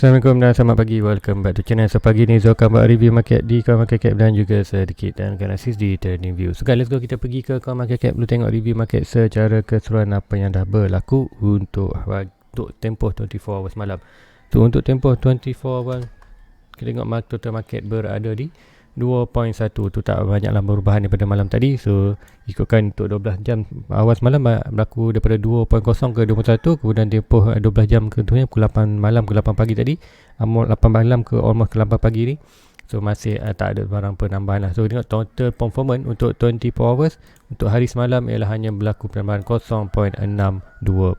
Assalamualaikum dan selamat pagi. Welcome back to channel. So pagi ni Zul akan buat review market di coin market cap dan juga sedikit dan analisis di trading view. So guys, let's go, kita pergi ke coin market cap dulu, tengok review market secara keseluruhan apa yang dah berlaku untuk tempoh 24 hours malam. So untuk tempoh 24 hours, kita tengok total market berada di 2.1. tu tak banyaklah perubahan daripada malam tadi. So ikutkan untuk 12 jam awal semalam berlaku daripada 2.0 ke 21, kemudian tempoh 12 jam ke pukul 8 malam ke 8 pagi tadi, 8 malam ke almost ke 8 pagi ni. So masih tak ada barang penambahan lah. So tengok total performance untuk 24 hours untuk hari semalam ialah hanya berlaku penambahan 0.62%. Kemudian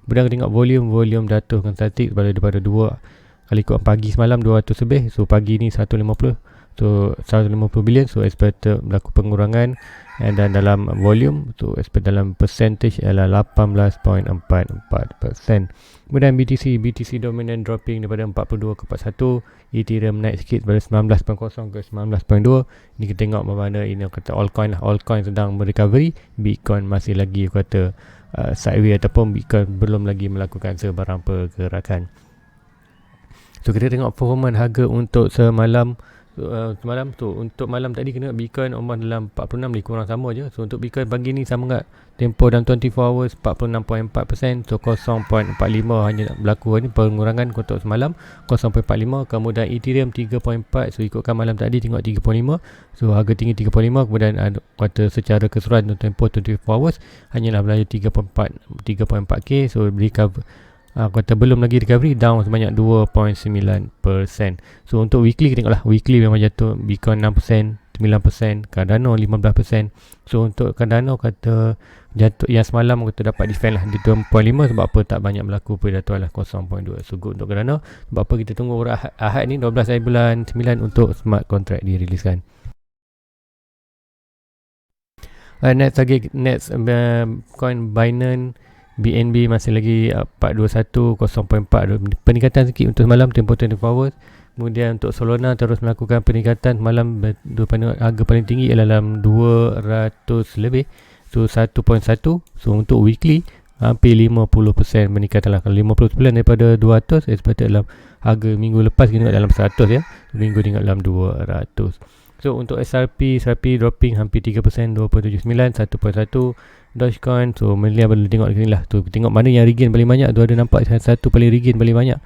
kita tengok volume data statik daripada 2 kali ikut pagi semalam 200 lebih. So pagi ni 150. So 150 bilion, so expected berlaku pengurangan, dan dalam volume tu expect dalam percentage ialah 18.44%. Kemudian BTC dominant dropping daripada 42 ke 41, Ethereum naik sikit daripada 19.0 ke 19.2. Ni kita tengok bagaimana ini kata altcoin sedang merecovery, Bitcoin masih lagi kata sideways ataupun Bitcoin belum lagi melakukan sebarang pergerakan. So kita tengok performance harga untuk semalam. Semalam tu untuk malam tadi kena Bitcoin almost dalam 46, lebih kurang sama je. So untuk Bitcoin pagi ni sama enggak, tempoh dalam 24 hours 46.4%. So 0.45 hanya berlaku ni pengurangan untuk semalam 0.45. Kemudian Ethereum 3.4. So ikutkan malam tadi tengok 3.5. So harga tinggi 3.5. Kemudian kata secara keseluruhan untuk tempoh 24 hours hanyalah berada 3.4k. So recover, kata belum lagi recovery, down sebanyak 2.9%. So untuk weekly kita tengoklah, weekly memang jatuh Bitcoin 6%, 9%, Cardano 15%. So untuk Cardano kata jatuh yang semalam kata dapat defend lah di 2.5, sebab apa tak banyak berlaku perjatuhan lah 0.2. So good untuk Cardano. Sebab apa kita tunggu Ahad ni 12 hari bulan 9 untuk smart contract diriliskan. Next coin Binance BNB masih lagi 421, 0.4, peningkatan sikit untuk semalam tempoh 24 hours. Kemudian untuk Solana terus melakukan peningkatan semalam, harga paling tinggi ialah dalam 200 lebih, so 1.1. So untuk weekly hampir 50% peningkatan lah. Kalau 50% daripada 200 expected dalam harga minggu lepas kita tengok dalam 100 ya, minggu tengok dalam 200. So untuk SRP dropping hampir 3%, 2.79, 1.1. Dogecoin, so mainly boleh tengok ni lah. Tu tengok mana yang regain paling banyak. Tu ada nampak satu paling regain paling banyak.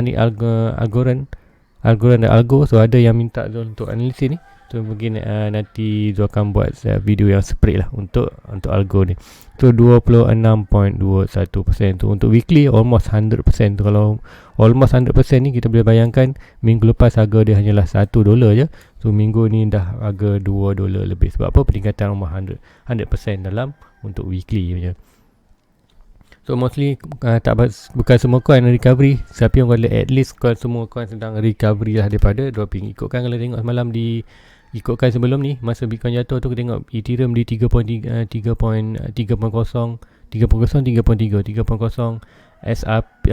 Ni Algorand dan Algo. So ada yang minta Zul untuk analisis ni. So mungkin nanti Zul akan buat video yang separate lah untuk Algo ni. So 26.21%. Tu untuk weekly almost 100%. Tu kalau almost 100% ni kita boleh bayangkan minggu lepas harga dia hanyalah $1 je. So minggu ni dah harga $2 lebih. Sebab apa? Peningkatan almost 100% dalam untuk weekly punya. So mostly bukan semua coin recovery, tapi orang kata at least semua coin sedang recovery lah daripada dropping. Ikutkan kalau tengok semalam ikutkan sebelum ni masa Bitcoin jatuh tu, kita tengok Ethereum di 3.0, 3.0, SRP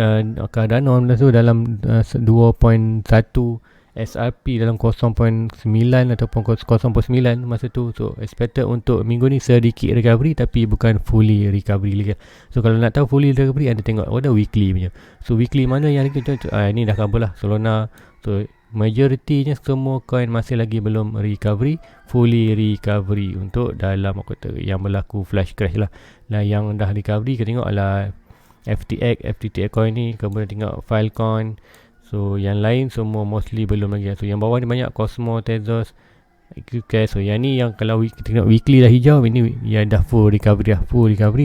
Cardano tu dalam 2.1, SRP dalam 0.9 ataupun 0.9 masa tu. So expected untuk minggu ni sedikit recovery, tapi bukan fully recovery lagi. So kalau nak tahu fully recovery, ada tengok ada weekly punya. So weekly mana yang kita ni dah cover lah Solana. So majoritinya semua coin masih lagi belum fully recovery untuk dalam yang berlaku flash crash lah. Yang dah recovery kita tengok adalah FTX coin ni, kemudian tengok Filecoin. So yang lain semua mostly belum lagi. So yang bawah ni banyak Cosmo, Tezos, QCash. So yang ni yang kalau kita tengok weekly dah hijau, ini yang dah full recovery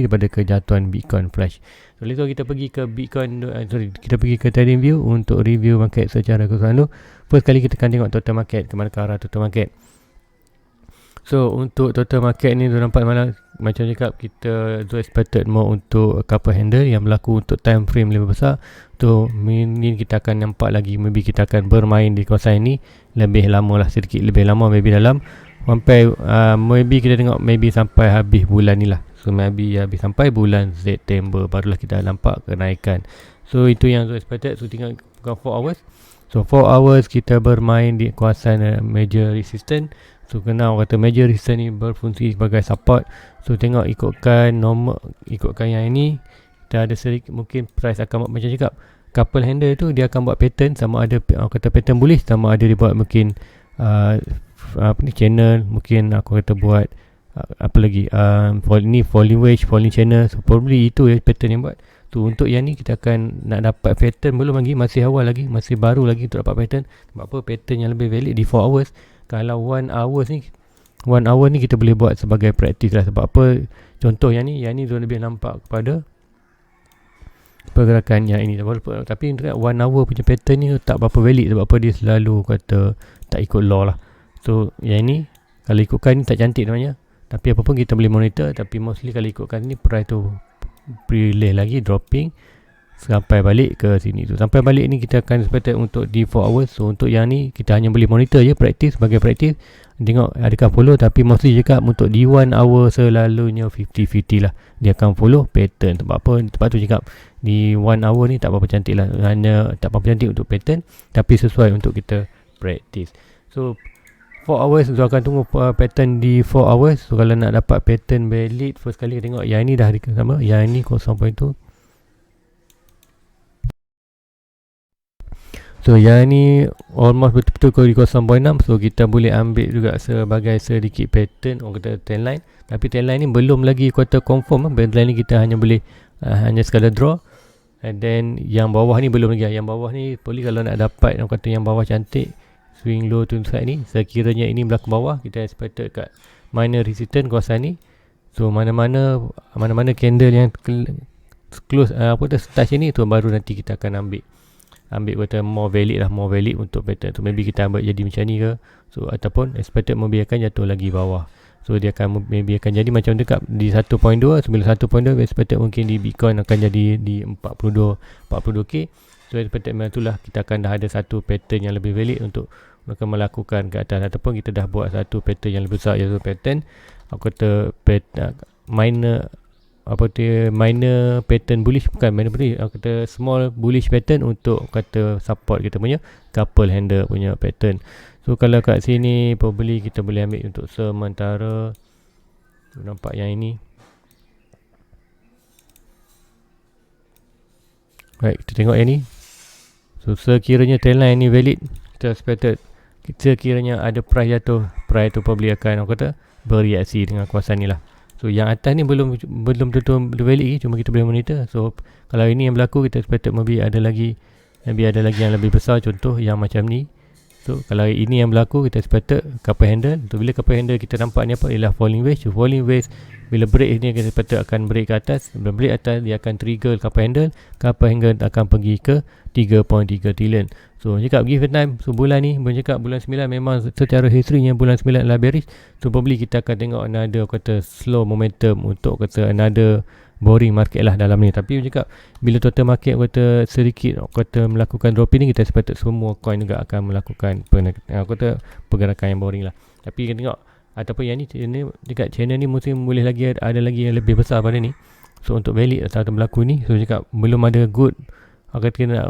daripada kejatuhan Bitcoin flash. So let's go, kita pergi ke kita pergi ke trading view untuk review market secara keseluruhan. First kali kita akan tengok total market, ke mana ke arah total market. So untuk total market ni nampak macam cakap kita expected more untuk couple handle yang berlaku untuk time frame lebih besar. So ini kita akan nampak lagi, maybe kita akan bermain di kawasan ini lebih lama lah, sedikit lebih lama, maybe dalam sampai maybe kita tengok maybe sampai habis bulan ni lah. So maybe habis sampai bulan September barulah kita nampak kenaikan. So itu yang expected. So tinggal 4 hours. So 4 hours kita bermain di kawasan major resistance. So kena orang kata major resistance ni berfungsi sebagai support. So tengok ikutkan yang ini, kita ada sedikit mungkin price akan macam cakap couple handle tu dia akan buat pattern, sama ada kata pattern bullish, sama ada dia buat mungkin apa ni, channel, mungkin aku kata buat apa lagi, ni falling wedge, falling channel. So probably itu pattern yang buat tu. Untuk yang ni kita akan nak dapat pattern, belum lagi, masih awal lagi, masih baru lagi untuk dapat pattern. Sebab apa? Pattern yang lebih valid di 4 hours. Kalau 1 hours ni, 1 hour ni kita boleh buat sebagai practice lah. Sebab apa? Contoh yang ni lebih nampak kepada pergerakan yang ini. Tapi 1 hour punya pattern ni tak berapa valid. Sebab apa? Dia selalu kata tak ikut law lah. So yang ni kalau ikutkan ni tak cantik namanya. Tapi apa pun kita boleh monitor. Tapi mostly kalau ikutkan ni, price tu relay lagi, dropping sampai balik ke sini tu. Sampai balik ni kita akan expected untuk di 4 hours. So untuk yang ni kita hanya boleh monitor je, practice, sebagai practice, tengok adakah follow. Tapi mostly cakap untuk di 1 hour selalunya 50-50 lah, dia akan follow pattern. Sebab apa? Sebab tu cakap di 1 hour ni tak berapa cantik lah, hanya tak berapa cantik untuk pattern, tapi sesuai untuk kita practice. So 4 hours tu akan tunggu pattern di 4 hours. So kalau nak dapat pattern valid, first kali tengok yang ni dah sama, yang ni 0.2. So yang ni almost betul-betul ke di 0.6. So kita boleh ambil juga sebagai sedikit pattern, orang kata trend line. Tapi trend line ni belum lagi kata confirm. Trend line ni kita hanya boleh hanya sekadar draw. And then yang bawah ni belum lagi. Yang bawah ni boleh kalau nak dapat, orang kata yang bawah cantik, swing low tu side ni, sekiranya ini berlaku bawah, kita expected kat minor resistance kawasan ni. So mana-mana candle yang close touch ni tu, baru nanti kita akan ambil kata more valid untuk pattern. So maybe kita ambil jadi macam ni ke. So ataupun expected membiarkan jatuh lagi bawah. So dia akan maybe akan jadi macam dekat di 1.2, 91.2, expected mungkin di Bitcoin akan jadi di 42k. So expected macam itulah, kita akan dah ada satu pattern yang lebih valid untuk mereka melakukan ke atas. Ataupun kita dah buat satu pattern yang lebih besar, iaitu pattern aku kata minor pattern bullish, bukan minor bullish, aku kata small bullish pattern untuk kata support kita punya couple handle punya pattern. So kalau kat sini probably kita boleh ambil untuk sementara. Nampak yang ini. Right, kita tengok yang ni. So sekiranya trend line ni valid, kita expected sekiranya ada price jatuh, price tu probably akan, aku kata, bereaksi dengan kawasan ni lah. So yang atas ni belum tentu valid lagi, cuma kita boleh monitor. So kalau ini yang berlaku, kita expected maybe ada lagi yang lebih besar, contoh yang macam ni. So kalau ini yang berlaku, kita expected couple handle. So bila couple handle kita nampak ni apa, ialah falling wedge. So falling wedge bila break ni, kita expected akan break ke atas. Bila break atas, dia akan trigger couple handle. Couple handle akan pergi ke 3.3 trillion. So cakap give time. So bulan ni, cakap bulan 9 memang secara history nya bulan 9 adalah bearish. So probably kita akan tengok another kata slow momentum untuk kata another boring market lah dalam ni. Tapi cakap bila total market kata sedikit kata melakukan dropping ni, kita expect semua coin juga akan melakukan pergerakan yang boring lah. Tapi kita tengok ataupun yang ni dekat channel ni mesti boleh lagi ada lagi yang lebih besar pada ni. So untuk valid atau berlaku ni, so cakap belum ada good, kita nak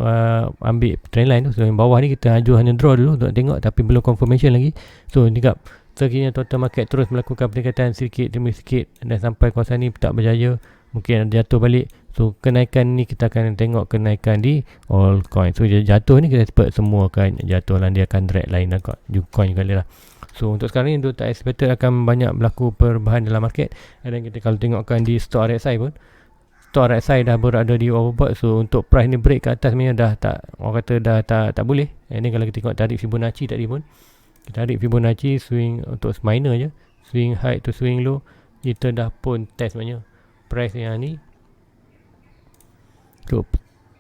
ambil trend line tu. So yang bawah ni kita hanya draw dulu untuk tengok, tapi belum confirmation lagi. So cakap sekiranya total market terus melakukan peningkatan sedikit demi sedikit dan sampai kawasan ni tak berjaya, mungkin ada jatuh balik. So kenaikan ni kita akan tengok kenaikan di all coin. So jatuh ni kita expect semua kan jatuh lah, dia akan drag lain lah coin juga lah. So untuk sekarang ni tak expected akan banyak berlaku perubahan dalam market. Dan kita kalau tengokkan di stock RSI pun, stock RSI dah berada di overbought. So untuk price ni break ke atas sebenarnya dah tak, orang kata dah tak boleh. Ini kalau kita tengok tarik Fibonacci tadi pun, kita tarik Fibonacci swing untuk minor je, swing high to swing low, kita dah pun test sebenarnya price yang ni. So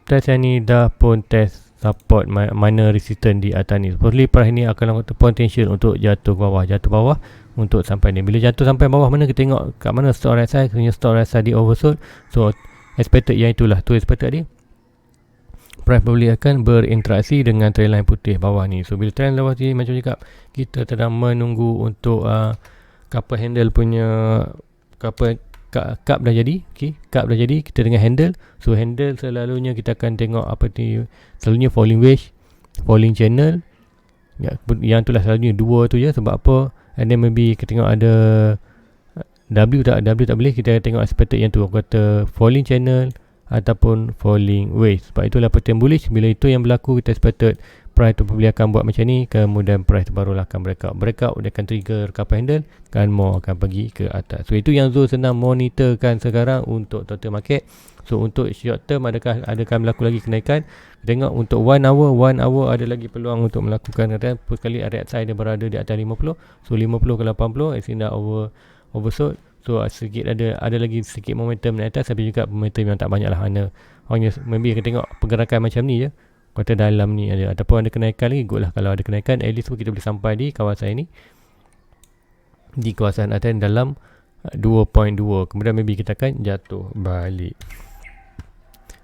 test yang ni dah pun test support minor resistance di atas ni. Supposedly price ni akan ada potential untuk jatuh bawah untuk sampai ni. Bila jatuh sampai bawah mana, kita tengok kat mana stock RSI, sebenarnya stock RSI di oversold. So expected yang itulah, tu expected dia. Price boleh akan berinteraksi dengan trend line putih bawah ni. So bila trend bawah ni macam cakap, kita sedang menunggu untuk couple handle punya cup dah jadi. Okay, cup dah jadi, kita dengan handle. So handle selalunya kita akan tengok apa tu, selalunya falling wedge, falling channel ya, yang itulah selalunya dua tu je. Sebab apa? And then maybe kita tengok ada W tak boleh, kita tengok expected yang tu, aku kata falling channel ataupun falling wedge. Sebab itulah pattern bullish. Bila itu yang berlaku, kita expected price tu probably akan buat macam ni, kemudian price tu barulah akan breakout dia akan trigger cup handle, kan more akan pergi ke atas. So itu yang Zul senang monitorkan sekarang untuk total market. So untuk short term, adakah berlaku lagi kenaikan? Tengok untuk 1 hour ada lagi peluang untuk melakukan kenaikan. Sekali RSI dia berada di atas 50. So 50 ke 80 actually dah oversold. So sedikit ada lagi sedikit momentum naik atas, tapi juga momentum yang tak banyak lah. Hanya maybe kita tengok pergerakan macam ni je, kota dalam ni ada, ataupun ada kenaikan lagi, good lah. Kalau ada kenaikan, at least kita boleh sampai di kawasan ini, di kawasan atas dalam 2.2, kemudian maybe kita akan jatuh balik.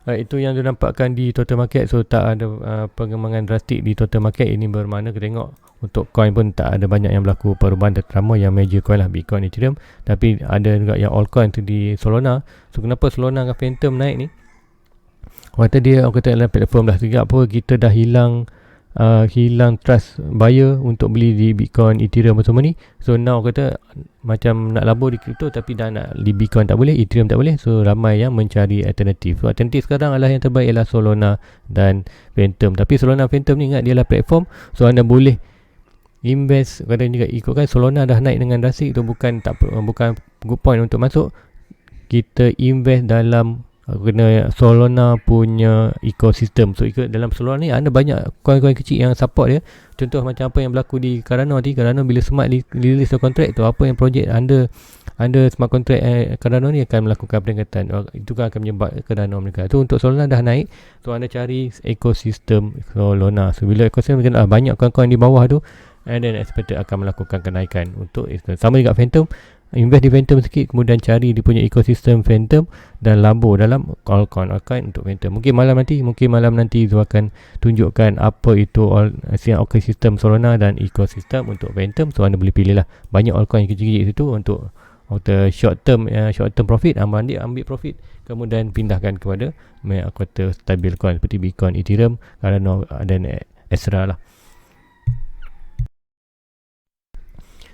Itu yang dinampakkan di total market. So tak ada pengembangan drastik di total market. Ini bermakna kita tengok untuk coin pun tak ada banyak yang berlaku perubahan, terutama yang major coin lah, Bitcoin, Ethereum. Tapi ada juga yang altcoin tu di Solana. So kenapa Solana dengan Phantom naik ni? Kata dia, kata dalam platform dah juga apa, kita dah hilang trust buyer untuk beli di Bitcoin, Ethereum semua ni. So now kata macam nak labur di crypto, tapi dah nak di Bitcoin tak boleh, Ethereum tak boleh. So ramai yang mencari alternatif. So alternatif sekarang adalah yang terbaik ialah Solana dan Phantom. Tapi Solana Phantom ni ingat dia lah platform, so anda boleh invest. Kadang juga ikutkan Solana dah naik dengan drastik tu, bukan good point untuk masuk. Kita invest dalam kena Solana punya ekosistem. So dalam Solana ni ada banyak coin-coin kecil yang support dia. Contoh macam apa yang berlaku di Cardano ni. Cardano bila smart release kontrak tu, apa yang projek under smart contract Cardano ni akan melakukan peningkatan. Itu kan akan menyebabkan Cardano mereka. Tu untuk Solana dah naik. So anda cari ekosistem Solana. So bila ekosistem banyak coin-coin di bawah tu, and then expected akan melakukan kenaikan untuk sama juga Phantom. Invest di Phantom sikit, kemudian cari dia punya ekosistem Phantom dan labur dalam altcoin untuk Phantom. Mungkin malam nanti Zul akan tunjukkan apa itu ekosistem Solana dan ekosistem untuk Phantom. So anda boleh pilih lah, banyak altcoin kecil-kecil situ untuk short term profit. Ambil profit, kemudian pindahkan kepada stabil coin seperti Bitcoin, Ethereum, Cardano dan Extra lah.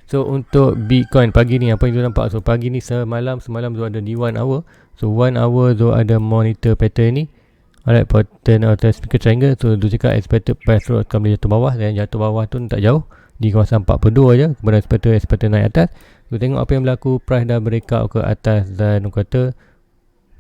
So untuk Bitcoin pagi ni, apa yang Zul nampak? So pagi ni semalam Zul ada di 1 hour. So 1 hour Zul ada monitor pattern ni. Alright, pattern atau speaker triangle. So Zul cakap expected price akan boleh jatuh bawah, dan jatuh bawah tu tak jauh, di kawasan 42 je. Kemudian expected naik atas. So tengok apa yang berlaku, price dah breakout ke atas dan kata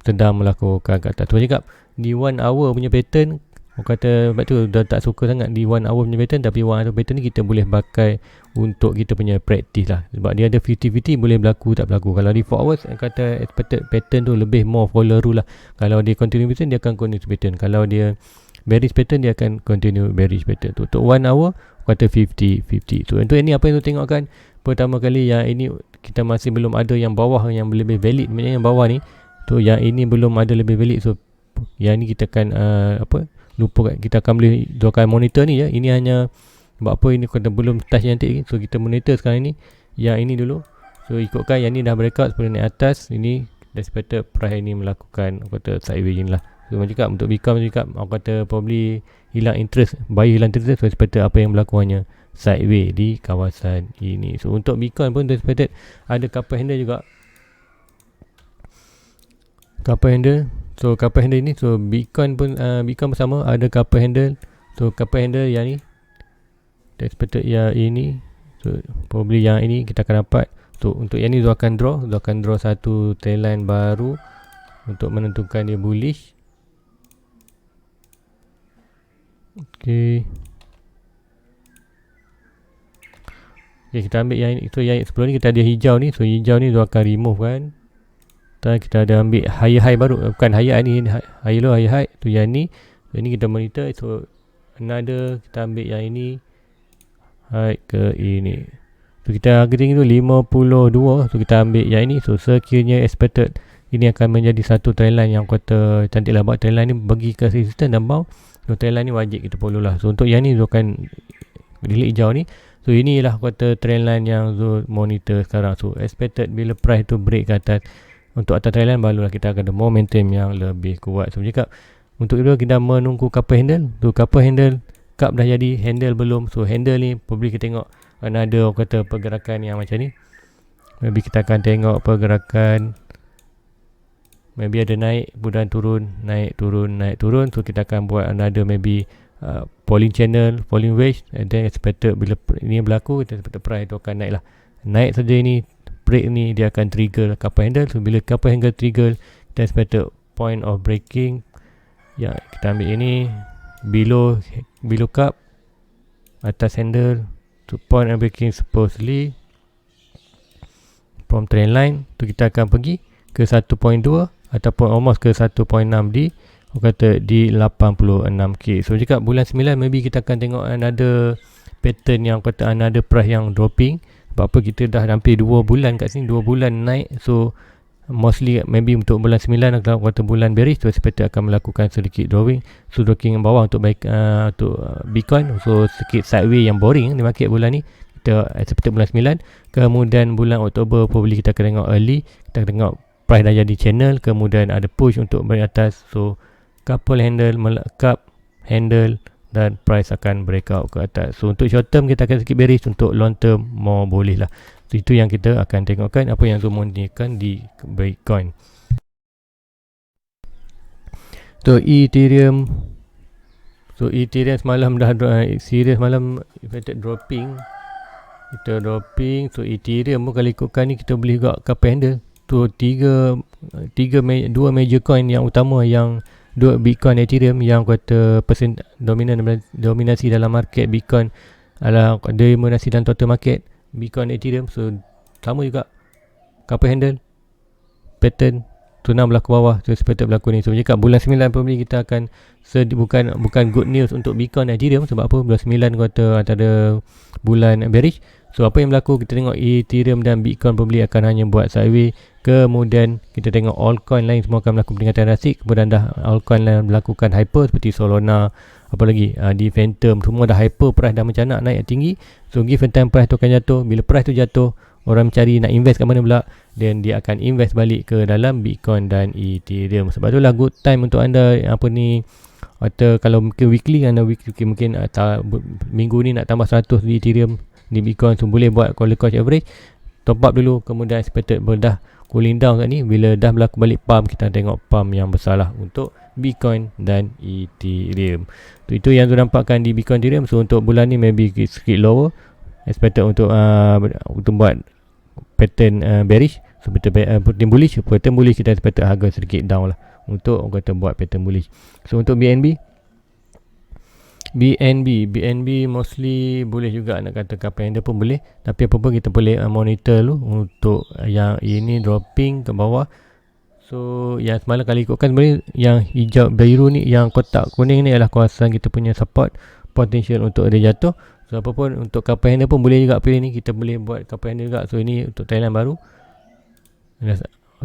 sedang melakukan ke atas. So cakap di 1 hour punya pattern, sebab tu dah tak suka sangat di 1 hour punya pattern. Tapi 1 hour pattern ni kita boleh pakai untuk kita punya practice lah, sebab dia ada 50-50, boleh berlaku tak berlaku. Kalau di 4 hours kata expected pattern tu lebih more follow rule lah. Kalau dia continue pattern, dia akan continue pattern. Kalau dia bearish pattern, dia akan continue bearish pattern tu. Untuk 1 hour kata 50-50. So untuk ini apa yang tu tengokkan, pertama kali yang ini kita masih belum ada yang bawah yang lebih valid. Maksudnya yang bawah ni tu, yang ini belum ada lebih valid. So yang ni kita akan kita akan boleh akan monitor ni ya. Ini hanya sebab apa, ini kita belum touch yang nanti. So kita monitor sekarang ini yang ini dulu. So ikutkan yang ni dah breakout sebelum naik atas. Ini expected price ini melakukan sideways ni lah. So macam cakap untuk Bitcoin, kata probably hilang interest, hilang interest. So expected apa yang berlaku hanya sideways di kawasan ini. So untuk Bitcoin pun expected ada couple handle juga, couple handle. So couple handle ini, so Bitcoin pun bersama ada couple handle. So couple handle yang ni expected yang ini. So probably yang ini kita akan dapat. So untuk yang ni Zul akan draw satu trend line baru untuk menentukan dia bullish. Okay, kita ambil yang ini. So yang sebelum ni kita ada hijau ni. So hijau ni Zul akan remove kan. Dan kita ada ambil higher high baru, bukan higher ni, higher low, higher high tu yang ni. So ini kita monitor. So another kita ambil yang ini, high ke ini. So kita harga tinggi tu 52. So kita ambil yang ini. So sekiranya expected ini akan menjadi satu trend line yang kata cantik lah. Buat trend line ni bagi ke resistance dan bound. So trend line ni wajib kita follow lah. So untuk yang ni Zul akan delete hijau ni. So inilah kata trend line yang Zul monitor sekarang. So expected bila price tu break ke atas, untuk atas trend line barulah kita akan ada momentum yang lebih kuat. So cakap untuk itu kita menunggu couple handle. So couple handle, cup dah jadi, handle belum. So handle ni probably kita tengok ada kata pergerakan yang macam ni. Maybe kita akan tengok pergerakan maybe ada naik, kemudian turun, naik turun, naik turun. So kita akan buat another maybe falling channel, falling wedge, and then expected bila ini berlaku, kita expected price tu akan naik lah. Naik saja ini, break ni dia akan trigger couple handle. So bila couple handle trigger, kita expected point of breaking. Ya, kita ambil ini below cup, atas handle, to point of breaking supposedly from trend line tu kita akan pergi ke 1.2 ataupun almost ke 1.6 di kata di 86k. So cakap bulan 9 maybe kita akan tengok another pattern yang kata another price yang dropping. Sebab apa, kita dah hampir 2 bulan kat sini, 2 bulan naik. So mostly maybe untuk bulan 9 kalau kata bulan bearish tu expected akan melakukan sedikit drawing, so drawing bawah untuk baik untuk Bitcoin. So sedikit sideways yang boring di market bulan ni, kita expected bulan 9. Kemudian bulan Oktober probably kita akan tengok early, kita akan tengok price dah jadi channel, kemudian ada push untuk break atas. So couple handle, cup handle, dan price akan breakout ke atas. So untuk short term kita akan sedikit bearish, untuk long term more boleh lah. So, itu yang kita akan tengokkan apa yang kemudian di Bitcoin. So Ethereum semalam dah serious malam, affected dropping. Kita dropping. So Ethereum pun kalau ikutkan ni kita boleh juga couple handle. Tu dua major coin yang utama, yang dua Bitcoin, Ethereum, yang kata dominasi dalam market Bitcoin adalah dominasi dalam total market Bitcoin, Ethereum. So sama juga couple handle pattern tunang berlaku bawah, tu expected berlaku ni. So cakap bulan 9 probably kita akan bukan good news untuk Bitcoin dan Ethereum. Sebab apa, bulan 9 kata antara bulan bearish. So apa yang berlaku, kita tengok Ethereum dan Bitcoin probably akan hanya buat sideways. Kemudian kita tengok altcoin lain semua akan melakukan peningkatan drastik. Kemudian dah altcoin lain melakukan hyper seperti Solana, apa lagi di Phantom, semua dah hyper, price dah mencanak naik tinggi. So given time price tu akan jatuh. Bila price tu jatuh, orang mencari nak invest kat mana pula, dan dia akan invest balik ke dalam Bitcoin dan Ethereum. Sebab itulah good time untuk anda apa ni, atau kalau mungkin weekly, anda mungkin minggu ni nak tambah 100 di Ethereum, di Bitcoin. So boleh buat collar cost average, top up dulu, kemudian expected dah cooling down kat ni. Bila dah berlaku balik pump, kita tengok pump yang besar lah untuk Bitcoin dan Ethereum. So itu yang tu nampakkan di Bitcoin, Ethereum. So untuk bulan ni maybe sikit lower, expected untuk buat pattern bearish. So pattern bullish kita expected harga sedikit down lah untuk kata buat pattern bullish. So untuk BNB mostly boleh juga nak kata couple handle pun boleh, tapi apa pun kita boleh monitor dulu untuk yang ini dropping ke bawah. So yang semalam kali ikutkan sebenarnya yang hijau biru ni, yang kotak kuning ni adalah kawasan kita punya support potential untuk dia jatuh. So apa pun untuk couple handle pun boleh juga pilih ni, kita boleh buat couple handle juga. So ini untuk Thailand baru.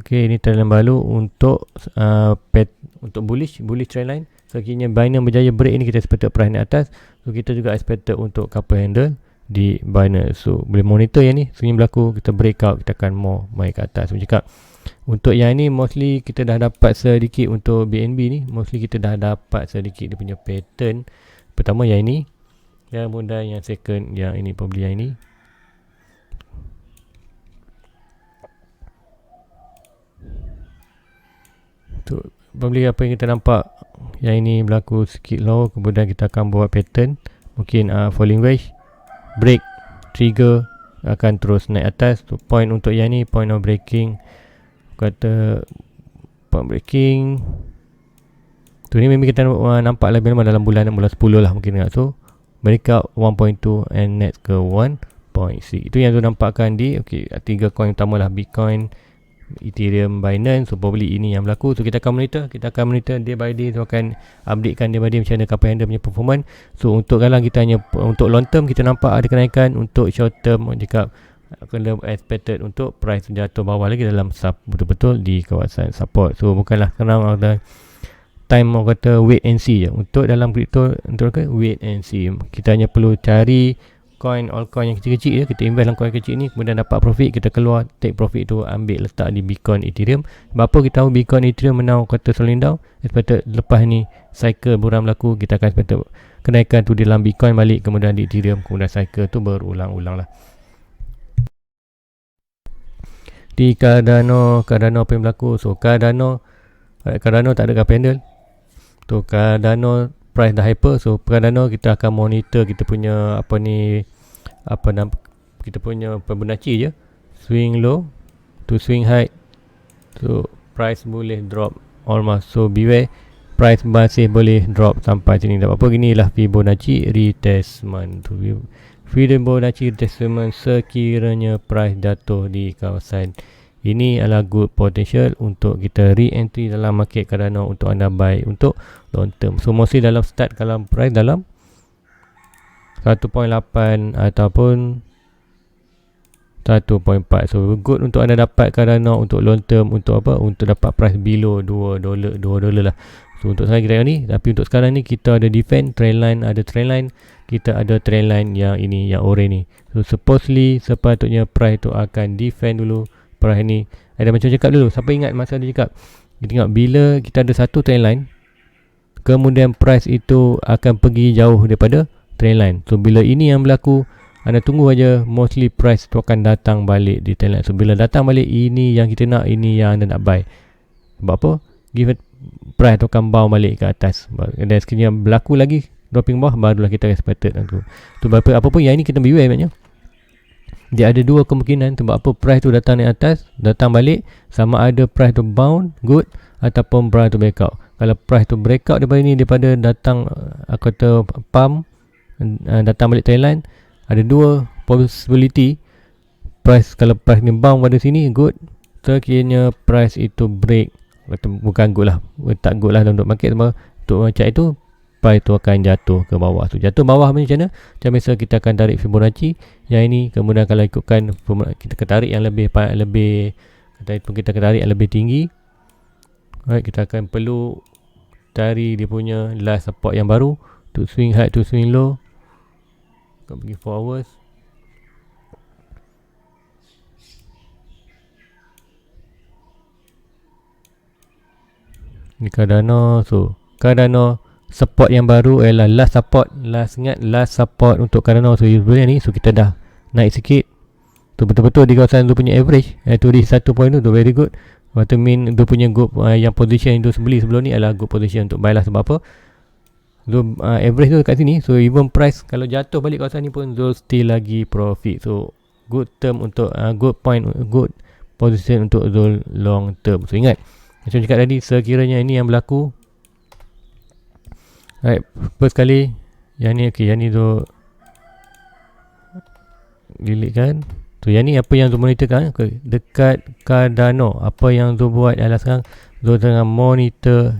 Okey, ini Thailand baru untuk untuk bullish trend line. So kini Binance berjaya break ini, kita expected price naik atas. So kita juga expected untuk couple handle di Binance. So boleh monitor yang ni. So ini berlaku, kita breakout, kita akan more naik ke atas. So cakap untuk yang ni mostly kita dah dapat sedikit. Untuk BNB ni mostly kita dah dapat sedikit dia punya pattern. Pertama yang ini, kemudian yang second yang ini, probably yang ini. Tu probably apa yang kita nampak, yang ini berlaku sikit low, kemudian kita akan buat pattern mungkin falling wedge, break, trigger, akan terus naik atas. So point untuk yang ni, point of breaking, kata point breaking tu ni memang kita nampak lebih lama dalam bulan 10 lah mungkin. So breakout 1.2 and next ke 1.6. Itu yang tu nampakkan di tiga coin utama lah, Bitcoin, Ethereum, Binance. So probably ini yang berlaku. So kita akan monitor day by day. So akan updatekan day by day macam mana couple handle punya performance. So untuk kalau kita hanya untuk long term kita nampak ada kenaikan, untuk short term cakap kena expected untuk price jatuh bawah lagi dalam betul-betul di kawasan support. So bukanlah sekarang ada time orang kata wait and see je. Untuk dalam crypto, untuk wait and see. Kita hanya perlu cari altcoin yang kecil-kecil je. Kita invest dalam coin kecil ni, kemudian dapat profit, kita keluar, take profit tu ambil letak di Bitcoin, Ethereum. Sebab apa kita tahu Bitcoin, Ethereum menang kata slowing down, expected lepas ni cycle buram berlaku, kita akan expected kenaikan tu di dalam Bitcoin balik, kemudian di Ethereum, kemudian cycle tu berulang-ulang lah. Di Cardano apa yang berlaku? So Cardano Cardano tak ada candle. Tu Cardano price dah hyper. So Cardano kita akan monitor kita punya kita punya Fibonacci je, swing low to swing high. So price boleh drop almost. So beware, price masih boleh drop sampai sini. Tak apa-apa, ginilah Fibonacci retracement. Fibonacci retracement sekiranya price jatuh di kawasan ini adalah good potential untuk kita re-entry dalam market Cardano untuk anda buy untuk long term. So mostly dalam start kalau price dalam 1.8 ataupun 1.4. So good untuk anda dapat Cardano untuk long term, untuk apa? Untuk dapat price below $2 lah. So untuk sekarang kita tengok ni, tapi untuk sekarang ni kita ada defend trend line, ada trend line, kita ada trend line yang ini, yang orange ni. So supposedly sepatutnya price tu akan defend dulu price ni. Ada macam cakap dulu, siapa ingat masa dia cakap, kita tengok bila kita ada satu trend line, kemudian price itu akan pergi jauh daripada trend line. So bila ini yang berlaku, anda tunggu aja, mostly price tu akan datang balik di trend line. So bila datang balik, ini yang kita nak, ini yang anda nak buy. Sebab apa? Give price tu akan bounce balik ke atas. Dan sekiranya berlaku lagi dropping bawah, barulah kita expected tu. Tu apa pun yang ini kita beware maknanya. Dia ada dua kemungkinan sebab apa price tu datang naik atas, datang balik, sama ada price tu bounce good ataupun price tu breakout. Kalau price tu breakout daripada ni, daripada datang aku kata pump, datang balik trend line, ada dua possibility. Price, kalau price ni bounce pada sini good, sekiranya price itu break, bukan good lah, tak good lah untuk market sebab untuk macam itu price tu akan jatuh ke bawah. So jatuh bawah macam mana? Macam biasa kita akan tarik Fibonacci yang ini, kemudian kalau ikutkan kita akan tarik yang lebih kita akan tarik yang lebih tinggi. Alright, kita akan perlu cari dia punya last support yang baru to swing high to swing low. Kita pergi 4 hours. Ni Cardano. So Cardano support yang baru adalah last support. Last support untuk Cardano. So sebenarnya ni, so kita dah naik sikit. So betul-betul di kawasan tu punya average, iaitu di 1 point tu very good. Waktu mean tu punya good yang position tu beli sebelum ni adalah good position untuk buy lah. Sebab apa? So average tu kat sini. So even price kalau jatuh balik kawasan ni pun Zul still lagi profit. So good term untuk good point, good position untuk Zul long term. So ingat macam cakap tadi, sekiranya ini yang berlaku, right, first kali yang ni, okay, yang ni tu delete kan. So yang ni apa yang Zul monitorkan, okay, dekat Cardano, apa yang Zul buat adalah sekarang Zul tengah monitor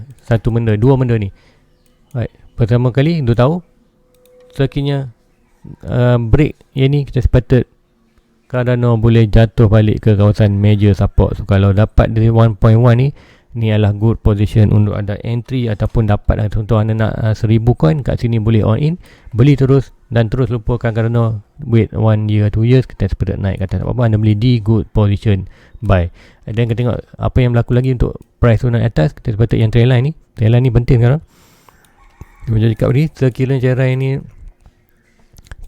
dua benda ni. Right, pertama kali Zul tahu sekiranya break yang ni, kita sepatut Cardano boleh jatuh balik ke kawasan major support. So kalau dapat dari 1.1 ni adalah good position untuk ada entry ataupun dapat. Contoh anda nak 1000 coin kat sini, boleh on in, beli terus dan terus lupakan Cardano, wait 1 year 2 years, kita sepatut naik ke atas. Apa anda beli di good position buy. Dan kita tengok apa yang berlaku lagi untuk price tu naik atas. Kita sepatut yang trend line ni penting sekarang. Macam cakap tadi, sekiranya cara ini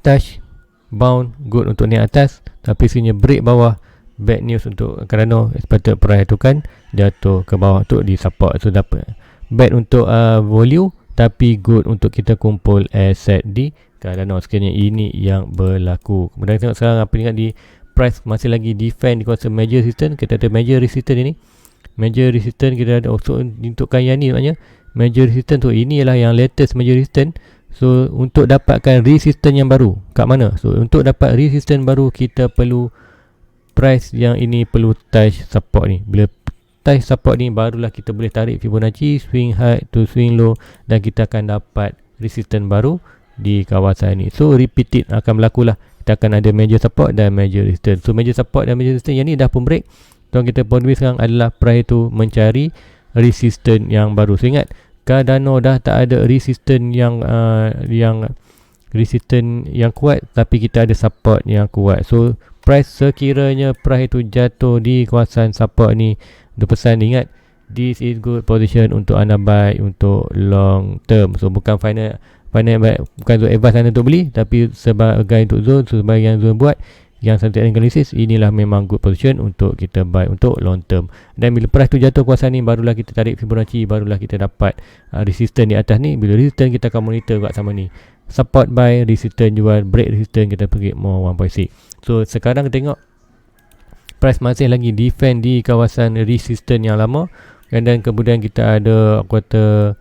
touch bound good untuk naik atas, tapi sekiranya break bawah, bad news untuk Cardano, sepatutnya price tu kan jatuh ke bawah untuk di support. So dapat bad untuk volume, tapi good untuk kita kumpul asset di Cardano. Sekiranya ini yang berlaku. Kemudian tengok sekarang apa ingat di price masih lagi defend di kawasan major resistance. Kita ada major resistance ini, major resistance kita ada also untukkan yang ni, maknanya major resistance tu ini ialah yang latest major resistance. So untuk dapatkan resistance yang baru kat mana? So untuk dapat resistance baru, kita perlu price yang ini perlu touch support ni. Bila touch support ni, barulah kita boleh tarik Fibonacci, swing high to swing low, dan kita akan dapat resistance baru di kawasan ni. So repeat akan berlaku lah. Kita akan ada major support dan major resistance. So major support dan major resistance yang ni dah pun break. So kita point sekarang adalah price tu mencari resistance yang baru. So ingat, Cardano dah tak ada resistance yang resistance yang kuat, tapi kita ada support yang kuat. So price, sekiranya price itu jatuh di kawasan support ni, the pesan ingat, this is good position untuk anda buy untuk long term. So bukan final bukan untuk advance anda untuk beli, tapi sebagai untuk Zul, so sebagai yang Zul buat, yang sentiasa analisis, inilah memang good position untuk kita buy untuk long term. Dan bila price tu jatuh kawasan ni, barulah kita tarik Fibonacci, barulah kita dapat resistance di atas ni. Bila resistance kita akan monitor kat sama ni, support buy, resistance jual, break resistance kita pergi more 1.6. So sekarang tengok price masih lagi defend di kawasan resistance yang lama, dan kemudian kita ada kuarter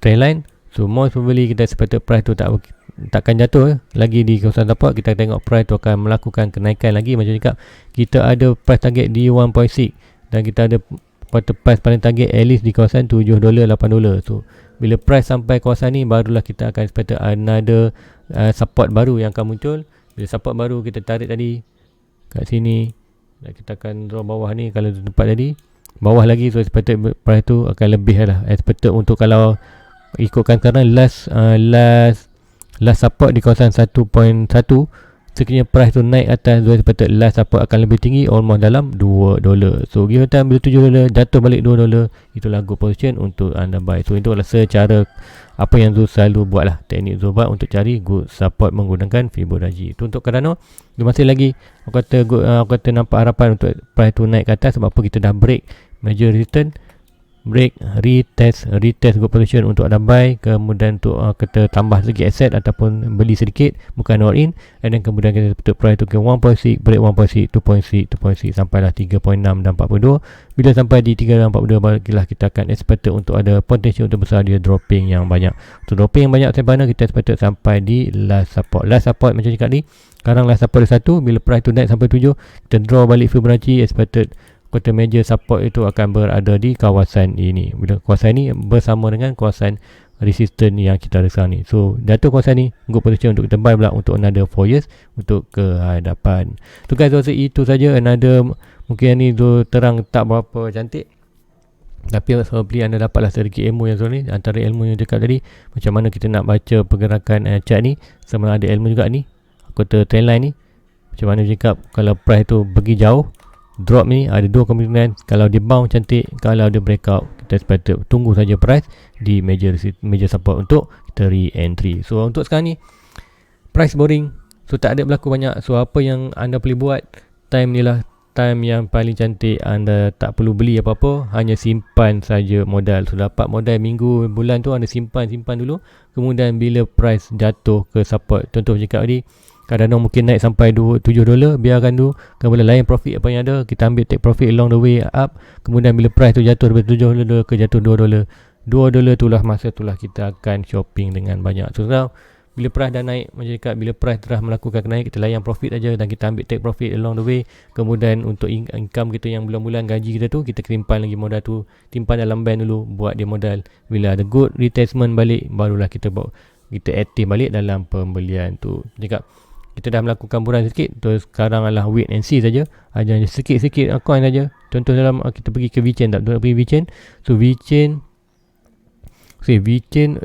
trendline. So most probably kita expect price tu takkan jatuh lagi di kawasan support. Kita tengok price tu akan melakukan kenaikan lagi. Macam cakap, kita ada price target di 1.6 dan kita ada quarter price paling target at least di kawasan $7, $8. So bila price sampai kawasan ni, barulah kita akan expect another support baru yang akan muncul. Bila support baru kita tarik tadi kat sini, dan kita akan draw bawah ni. Kalau tempat tadi bawah lagi, so expected price tu akan lebih lah. Expected untuk kalau ikutkan sekarang last support di kawasan 1.1, sekiranya price tu naik atas, so expected last support akan lebih tinggi, almost dalam $2. So give time bila $7 jatuh balik $2, itulah good position untuk anda buy. So itu adalah secara apa yang Zul selalu buat lah, teknik Zul buat untuk cari good support menggunakan Fibonacci. Itu untuk Cardano. Dia masih lagi aku kata nampak harapan untuk price tu naik ke atas. Sebab apa? Kita dah break major resistance, break, retest good position untuk ada buy, kemudian untuk kita tambah sedikit aset ataupun beli sedikit, bukan all in, and then kemudian kita tutup price tu ke 1.6, break 1.6, 2.6 sampailah 3.6 dan 42. Bila sampai di 3 dan 42, barulah kita akan expected untuk ada potensi untuk besar dia dropping yang banyak. Untuk dropping yang banyak sampai mana, kita expected sampai di last support macam cakap ni. Sekarang last support dia 1, bila price tu naik sampai 7, kita draw balik Fibonacci, expected quarter major support itu akan berada di kawasan ini. Bila kawasan ini bersama dengan kawasan resistance yang kita ada sekarang ni. So jatuh kawasan ni, good position untuk kita buy pula untuk another 4 years untuk ke hadapan. So guys, rasa itu saja another, mungkin ni tu terang tak berapa cantik, tapi probably anda dapatlah sedikit ilmu yang ni. Antara ilmu yang cakap tadi, macam mana kita nak baca pergerakan chart ni, sama ada ilmu juga ni quarter trendline ni. Macam mana cakap kalau price tu pergi jauh, drop ni ada dua kemungkinan. Kalau dia bounce cantik, kalau dia breakout, kita expected tunggu saja price di major support untuk kita re-entry. So untuk sekarang ni price boring, so tak ada berlaku banyak. So apa yang anda boleh buat, time ni lah time yang paling cantik. Anda tak perlu beli apa-apa, hanya simpan saja modal. So dapat modal minggu, bulan tu anda simpan dulu. Kemudian bila price jatuh ke support, contoh cakap tadi, kadang-kadang mungkin naik sampai $7, biarkan dulu. Kemudian lain profit apa yang ada, kita ambil take profit along the way up. Kemudian bila price tu jatuh dari $7 ke jatuh $2, itulah masa itulah kita akan shopping dengan banyak. So now, bila price dah naik, macam cakap, bila price telah melakukan naik, kita layan profit aja dan kita ambil take profit along the way. Kemudian untuk income kita yang bulan-bulan gaji kita tu, kita simpan lagi modal tu, simpan dalam bank dulu, buat dia modal. Bila ada good retracement balik, barulah kita aktif balik dalam pembelian tu. Cakap kita dah melakukan buran sikit, terus sekarang adalah wait and see saja. Hanya sikit-sikit coin saja. Contoh dalam kita pergi ke VChain, tak pergi VChain. So VChain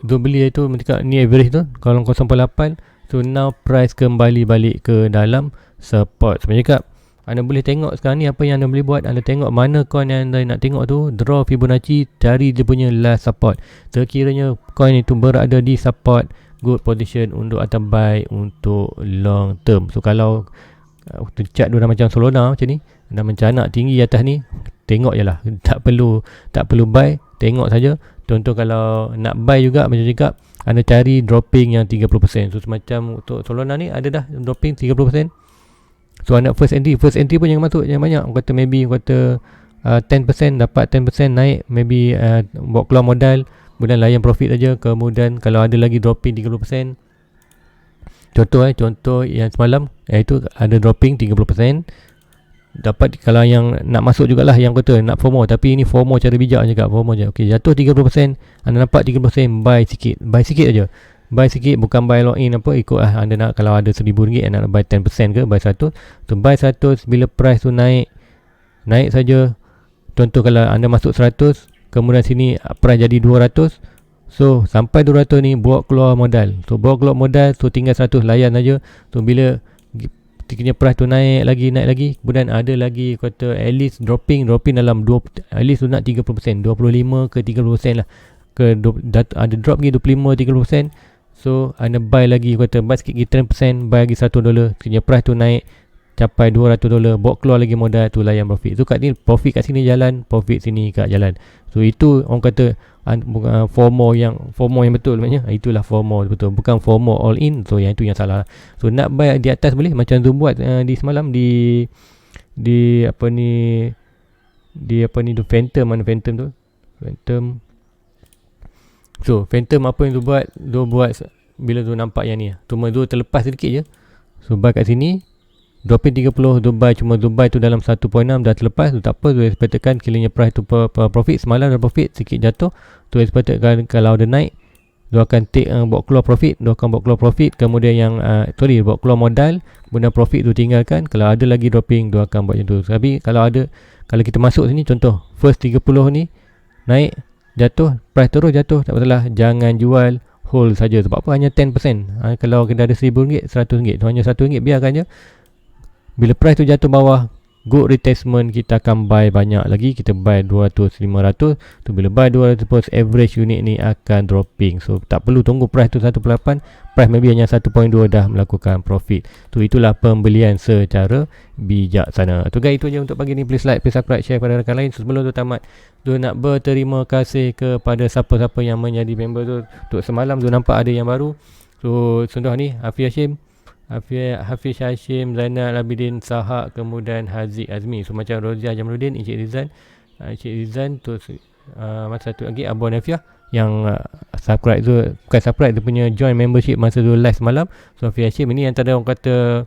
tu beli itu ni average tu kalau 0.8. So now price kembali balik ke dalam support. Sebenarnya cakap, anda boleh tengok sekarang ni apa yang anda boleh buat. Anda tengok mana coin yang anda nak tengok tu, draw Fibonacci, cari dia punya last support. Sekiranya coin itu berada di support, good position untuk atau buy untuk long term. So kalau chart dia dah macam Solana macam ni, dah mencanak tinggi atas ni, tengok je lah, tak perlu buy, tengok saja. Contoh kalau nak buy juga, macam cakap, anda cari dropping yang 30%. So semacam untuk Solana ni ada dah dropping 30%. So anda first entry pun jangan masuk yang banyak. Kata maybe 10%, dapat 10% naik, maybe buat keluar modal, kemudian layan profit saja. Kemudian kalau ada lagi dropping 30%, contoh yang semalam, itu ada dropping 30%, dapat. Kalau yang nak masuk jugalah, yang kata nak FOMO, tapi ini FOMO cara bijak je kat FOMO je. Okey, jatuh 30%, anda dapat 30%, buy sikit aja. Buy sikit, bukan buy lock in apa, ikut anda nak. Kalau ada RM1,000, anda nak buy 10% ke, buy 100. So buy 100, bila price tu naik saja. Contoh kalau anda masuk 100, kemudian sini price jadi 200, so sampai 200 ni buat keluar modal. So buat keluar modal, so tinggal 100, layan saja. So bila tiknya price tu naik lagi, kemudian ada lagi kata at least dropping dalam at least tu nak 30%, 25 ke 30% lah, ke ada drop lagi 25-30%. So anda buy lagi, kata buy sikit lagi 10%, buy lagi $1. Tiknya price tu naik capai $200, bawa keluar lagi modal tu layan profit. So kat ni profit kat sini jalan, profit sini kat jalan. So itu orang kata FOMO yang betul maknanya. Itulah FOMO betul, bukan FOMO all in. So yang itu yang salah. So nak buy di atas boleh, macam Zoom buat di semalam di apa ni tu Phantom, mana Phantom tu? So Phantom apa yang tu buat bila tu nampak yang ni, cuma tu terlepas sedikit je. So buy kat sini dropping 30, Dubai tu dalam 1.6 dah terlepas. Tu tak apa, tu expectkan kiranya price tu profit semalam dah profit sikit jatuh. Tu expectkan kalau dia naik dia akan take bawa keluar profit, kemudian yang bawa keluar modal, kemudian profit tu tinggalkan. Kalau ada lagi dropping dia akan buat macam tu. Tapi kalau kita masuk sini, contoh first 30 ni naik, jatuh, price terus jatuh, tak masalah, jangan jual, hold saja. Sebab apa? Hanya 10%. Kalau kita ada RM1,000, RM100, tu hanya RM1, biarkan je. Bila price tu jatuh bawah, good retracement, kita akan buy banyak lagi. Kita buy 200, 500. Tu bila buy 200, average unit ni akan dropping. So tak perlu tunggu price tu 1.8, price maybe hanya 1.2 dah melakukan profit. Tu itulah pembelian secara bijaksana. Tu guys, itu je untuk pagi ni. Please like, please subscribe, share kepada rakan lain. So, sebelum tu tamat, tu nak berterima kasih kepada siapa-siapa yang menjadi member tu. Untuk semalam tu nampak ada yang baru. So contoh ni Hafiz Hashim, Zainal Abidin, Sahak, kemudian Haziq Azmi. So macam Roziah Jamaluddin, Encik Rizan tu masa satu lagi Abu Nafiah yang subscribe tu, bukan subscribe, dia punya join membership masa tu live semalam. So Hafiz Hashim ni antara orang kata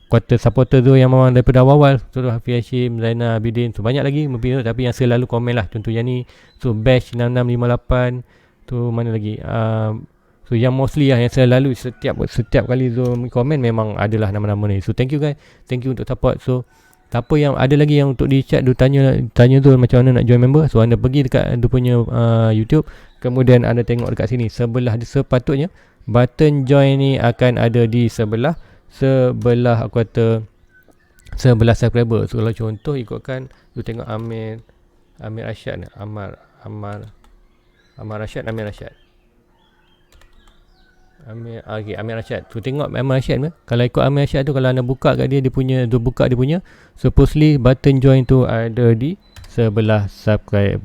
quarter supporter tu yang memang daripada awal. So Hafiz Hashim, Zainal Abidin, so banyak lagi mungkin, tapi yang selalu komen lah. Contoh yang ni, so Bash 6658 tu, mana lagi, so yang mostly lah, yang selalu setiap kali Zoom komen memang adalah nama-nama ni. So thank you guys, thank you untuk support. So tak apa, yang ada lagi yang untuk di chat tu, tanya tu macam mana nak join member. So anda pergi dekat dia punya YouTube, kemudian anda tengok dekat sini sebelah, sepatutnya button join ni akan ada di sebelah aku kata sebelah subscriber. So kalau contoh ikutkan tu, tengok Amir Rashad ni, Amar Rashad. Amir Rashad. So tengok Amir Rashad ni. Kalau ikut Amir Rashad tu, kalau anda buka kat dia punya, supposedly button join tu ada di sebelah subscribe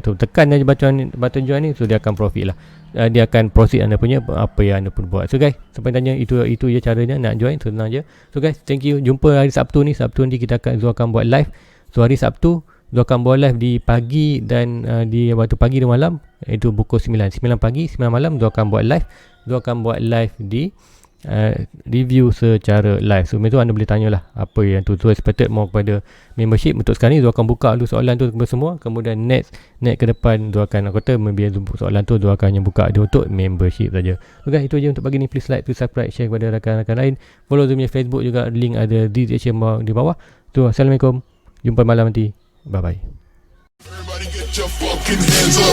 tu. Tekan aja button join ni, so dia akan profit lah. Dia akan proceed anda punya apa yang anda pun buat. So guys, sampai tanya itu je caranya nak join, so senang je. So guys, thank you. Jumpa hari Sabtu ni nanti kita akan buat live. So hari Sabtu Dia akan buat live di pagi dan di waktu pagi dan malam, itu pukul 9 pagi 9 malam. Dia akan buat live di review secara live. So itu anda boleh tanyalah apa yang tu expected more kepada membership. Untuk sekarang ni dia akan buka dulu soalan tu semua, kemudian next ke depan dia akan kata biar soalan tu dia akan hanya buka dia untuk membership saja. Okay, itu je untuk pagi ni. Please like, please subscribe, share kepada rakan-rakan lain. Follow Zoom Facebook juga, link ada di description di bawah tu. Assalamualaikum, jumpa malam nanti. Bye bye. Everybody get your fucking hands up.